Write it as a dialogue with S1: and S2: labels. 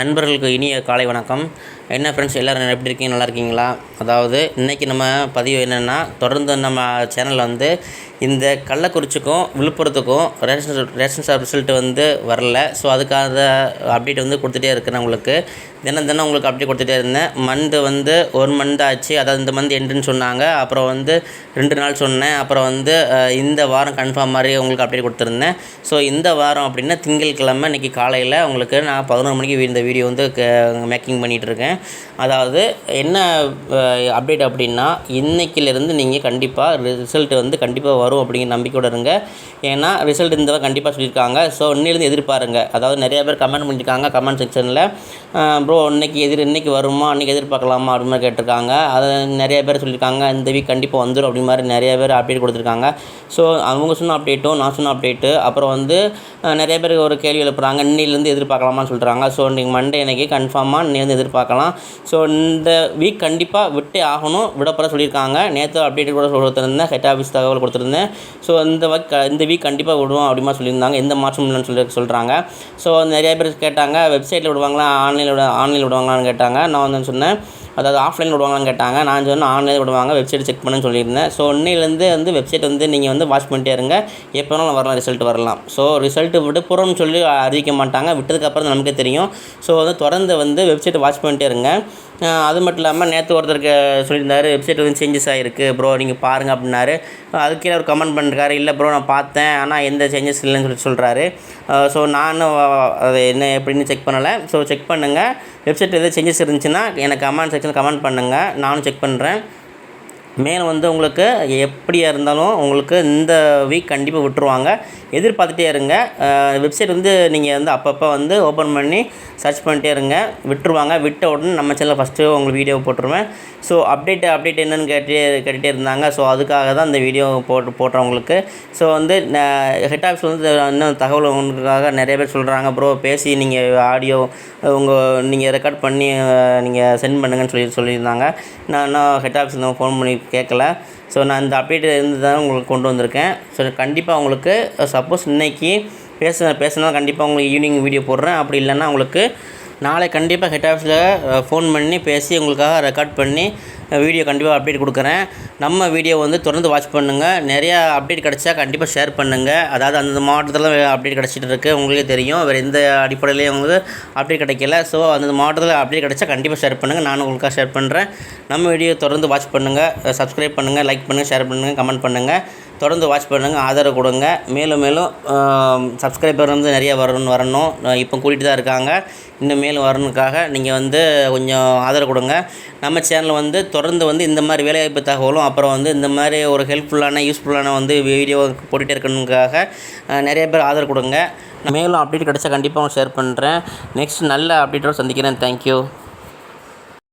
S1: நண்பர்களுக்கு இனிய காலை வணக்கம். என்ன ஃப்ரெண்ட்ஸ், எல்லோரும் எப்படி இருக்கீங்க? நல்லா இருக்கீங்களா? அதாவது இன்றைக்கி நம்ம பதிவு என்னென்னா, தொடர்ந்து நம்ம சேனலில் வந்து இந்த கள்ளக்குறிச்சிக்கும் விழுப்புரத்துக்கும் ரேஷன் ஷாப் ரிசல்ட் வந்து வரல. ஸோ அதுக்காக அப்டேட் வந்து கொடுத்துட்டே இருக்கிறேன். உங்களுக்கு தினம் உங்களுக்கு அப்டேட் கொடுத்துட்டே இருந்தேன். மந்த் வந்து 1 மந்த் ஆச்சு. அதாவது இந்த மந்த் எண்டுன்னு சொன்னாங்க. அப்புறம் வந்து 2 நாள் சொன்னேன். அப்புறம் வந்து இந்த வாரம் கன்ஃபார்ம் மாதிரி உங்களுக்கு அப்டேட் கொடுத்துருந்தேன். ஸோ இந்த வாரம் அப்படின்னா திங்கட்கிழமை இன்றைக்கி காலையில் உங்களுக்கு நான் 11 மணிக்கு இந்த வீடியோ வந்து மேக்கிங் பண்ணிகிட்ருக்கேன். அதாவது என்ன அப்டேட் அப்படின்னா, இன்றைக்கிலேருந்து நீங்கள் கண்டிப்பாக ரிசல்ட் வந்து கண்டிப்பாக வரும் அப்படிங்கிற நம்பிக்கையோடு இருங்க. ஏன்னா ரிசல்ட் இந்த கண்டிப்பாக சொல்லியிருக்காங்க. ஸோ இன்னிலேருந்து எதிர்பாருங்க. அதாவது நிறைய பேர் கமெண்ட் பண்ணியிருக்காங்க கமெண்ட் செக்ஷனில், ப்ரோ இன்றைக்கி வருமா, அன்றைக்கி எதிர்பார்க்கலாமா அப்படின்னு மாதிரி கேட்டிருக்காங்க. அதை நிறைய பேர் சொல்லியிருக்காங்க இந்த வீக் கண்டிப்பாக வந்துடும் அப்படி மாதிரி நிறைய பேர் அப்டேட் கொடுத்துருக்காங்க. ஸோ அவங்க சொன்ன அப்டேட்டும் நான் சொன்ன அப்டேட்டு அப்புறம் வந்து நிறைய பேர் ஒரு கேள்வி எழுப்புறாங்க, இன்னிலேருந்து எதிர்பார்க்கலாமான்னு சொல்கிறாங்க. ஸோ இன்றைக்கி மண்டே அன்றைக்கி கன்ஃபார்மாக இன்னிலேருந்து எதிர்பார்க்கலாம். ஸோ இந்த வீக் கண்டிப்பாக விட்டே ஆகணும், விடப்பட சொல்லியிருக்காங்க. நேற்று அப்டேட் கூட கொடுத்துருந்தேன், ஹெட் ஆஃபீஸ் தகவல் கொடுத்துருந்தேன். ஸோ இந்த வீக் கண்டிப்பாக விடுவோம் அப்படிமா சொல்லியிருந்தாங்க, எந்த மாற்றமும் இல்லைன்னு சொல்கிறாங்க. ஸோ நிறைய பேர் கேட்டாங்க, வெப்சைட்டில் விடுவாங்களா ஆன்லைனில் விடுவாங்களான்னு கேட்டாங்க. நான் வந்து சொன்னேன், அதாவது ஆஃப்லைனில் விடுவாங்களான்னு கேட்டாங்க. நான் சொன்னேன் ஆன்லைனில் விடுவாங்க, வெப்சைட் செக் பண்ணுன்னு சொல்லியிருந்தேன். ஸோ இன்னிலேருந்து வந்து வெப்சைட் வந்து நீங்கள் வந்து வாட்ச் பண்ணிட்டே இருங்க, எப்போ வேணாலும் வரலாம், ரிசல்ட் வரலாம். ஸோ ரிசல்ட்டு விடுப்புறோம்னு சொல்லி அறிவிக்க மாட்டாங்க, விட்டதுக்கப்புறம் தான் நமக்கே தெரியும். ஸோ வந்து தொடர்ந்து வந்து வெப்சைட்டை வாட்ச் பண்ணிட்டே இருங்க. அது மட்டும் இல்லாமல் நேற்று ஒருத்தருக்கு சொல்லியிருந்தார், வெப்சைட் வந்து சேஞ்சஸ் ஆகிருக்கு ப்ரோ, நீங்கள் பாருங்கள் அப்படின்னாரு. அதுக்கே அவர் கமெண்ட் பண்ணிருக்காரு, இல்லை ப்ரோ நான் பார்த்தேன், ஆனால் எந்த சேஞ்சஸ் இல்லைன்னு சொல்கிறாரு. ஸோ நானும் அது என்ன எப்படின்னு செக் பண்ணலை. ஸோ செக் பண்ணுங்கள், வெப்சைட் எதாவது சேஞ்சஸ் இருந்துச்சுன்னா எனக்கு கமெண்ட் செக்ஷனில் கமெண்ட் பண்ணுங்கள், நானும் செக் பண்ணுறேன். மேலும் வந்து உங்களுக்கு எப்படியா இருந்தாலும் உங்களுக்கு இந்த வீக் கண்டிப்பாக விட்டுருவாங்க, எதிர்பார்த்துட்டே இருங்க. வெப்சைட் வந்து நீங்கள் வந்து அப்பப்போ வந்து ஓப்பன் பண்ணி சர்ச் பண்ணிட்டே இருங்க, விட்டுருவாங்க. விட்ட உடனே நம்ம சேனலில் ஃபஸ்ட்டு உங்களுக்கு வீடியோ போட்டுருவேன். ஸோ அப்டேட் என்னென்னு கேட்டுகிட்டே இருந்தாங்க. ஸோ அதுக்காக தான் இந்த வீடியோ போடுறேன் உங்களுக்கு. ஸோ வந்து ஹெட் ஆஃபீஸ் வந்து இன்னும் தகவல் உங்களுக்காக நிறைய பேர் சொல்கிறாங்க, ப்ரோ பேசி நீங்கள் ஆடியோ நீங்கள் ரெக்கார்ட் பண்ணி நீங்கள் சென்ட் பண்ணுங்கன்னு சொல்லியிருந்தாங்க. நான் இன்னும் ஹெட் ஆஃபீஸில் ஃபோன் பண்ணி கேட்கல. ஸோ நான் இந்த அப்டேட் இருந்து தான் உங்களுக்கு கொண்டு வந்திருக்கேன். ஸோ கண்டிப்பாக உங்களுக்கு சப்போஸ் இன்றைக்கி பேசினா கண்டிப்பாக உங்களுக்கு ஈவினிங் வீடியோ போடுறேன். அப்படி இல்லைன்னா உங்களுக்கு நாளை கண்டிப்பாக ஹெட் ஆஃபீஸில் ஃபோன் பண்ணி பேசி உங்களுக்காக ரெக்கார்ட் பண்ணி வீடியோ கண்டிப்பாக அப்டேட் கொடுக்குறேன். நம்ம வீடியோ வந்து தொடர்ந்து வாட்ச் பண்ணுங்கள். நிறையா அப்டேட் கிடச்சா கண்டிப்பாக ஷேர் பண்ணுங்கள். அதாவது அந்தந்த மாவட்டத்தில் அப்டேட் கிடச்சிட்டு இருக்குது, உங்களுக்கே தெரியும். வேறு எந்த அடிப்படையிலையும் உங்களுக்கு அப்டேட் கிடைக்கல. ஸோ அந்தந்த மாவட்டத்தில் அப்டேட் கிடச்சா கண்டிப்பாக ஷேர் பண்ணுங்கள், நானும் உங்களுக்காக ஷேர் பண்ணுறேன். நம்ம வீடியோ தொடர்ந்து வாட்ச் பண்ணுங்கள், சப்ஸ்கிரைப் பண்ணுங்கள், லைக் பண்ணுங்கள், ஷேர் பண்ணுங்கள், கமெண்ட் பண்ணுங்கள். தொடர்ந்து வாட்ச் பண்ணுங்கள், ஆதரவு கொடுங்க. மேலும் சப்ஸ்கிரைபர் வந்து நிறைய வரணும். இப்போ கூட்டிகிட்டு தான் இருக்காங்க, இன்னும் மேலும் வரணுக்காக நீங்கள் வந்து கொஞ்சம் ஆதரவு கொடுங்க. நம்ம சேனல் வந்து தொடர்ந்து வந்து இந்த மாதிரி வேலைவாய்ப்பு தகவலும் அப்புறம் வந்து இந்த மாதிரி ஒரு ஹெல்ப்ஃபுல்லான யூஸ்ஃபுல்லான வந்து வீடியோ போட்டுகிட்டே இருக்கணுக்காக நிறைய பேர் ஆதரவு கொடுங்க. மேலும் அப்டேட் கிடச்சா கண்டிப்பாக ஷேர் பண்ணுறேன். நெக்ஸ்ட் நல்ல அப்டேட்டோடு சந்திக்கிறேன். தேங்க்யூ.